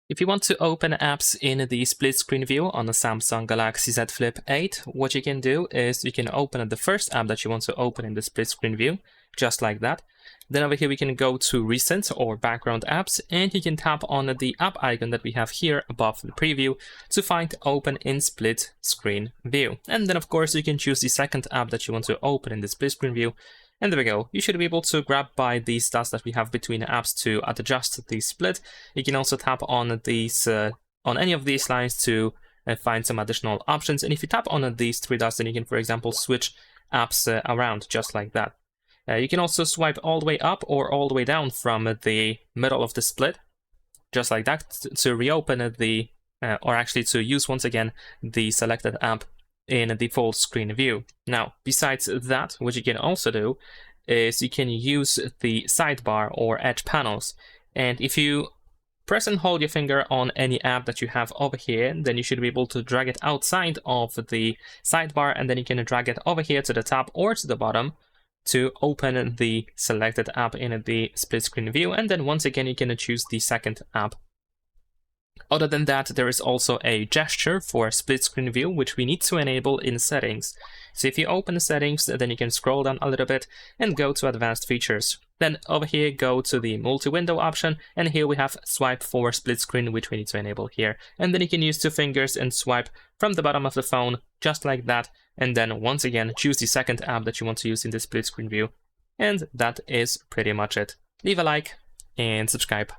If you want to open apps in the split screen view on the Samsung Galaxy Z Flip 8, what you can do is you can open the first app that you want to open in the split screen view, just like that. Then over here we can go to Recent or Background Apps, and you can tap on the app icon that we have here above the preview to find Open in Split Screen View. And then of course you can choose the second app that you want to open in the split screen view. And there we go. You should be able to grab by these dots that we have between apps to adjust the split. You can also tap on these on any of these lines to find some additional options. And if you tap on these three dots, then you can, for example, switch apps around just like that. You can also swipe all the way up or all the way down from the middle of the split, just like that, to reopen the, or actually to use once again the selected app in the full screen view. Now, besides that, what you can also do is you can use the sidebar or edge panels. And if you press and hold your finger on any app that you have over here, then you should be able to drag it outside of the sidebar, and then you can drag it over here to the top or to the bottom to open the selected app in the split screen view. And then once again, you can choose the second app. Other than that, there is also a gesture for split screen view, which we need to enable in settings. So if you open the settings, then you can scroll down a little bit and go to advanced features. Then over here, go to the multi-window option, and here we have swipe for split screen, which we need to enable here. And then you can use two fingers and swipe from the bottom of the phone, just like that. And then once again, choose the second app that you want to use in the split screen view. And that is pretty much it. Leave a like and subscribe.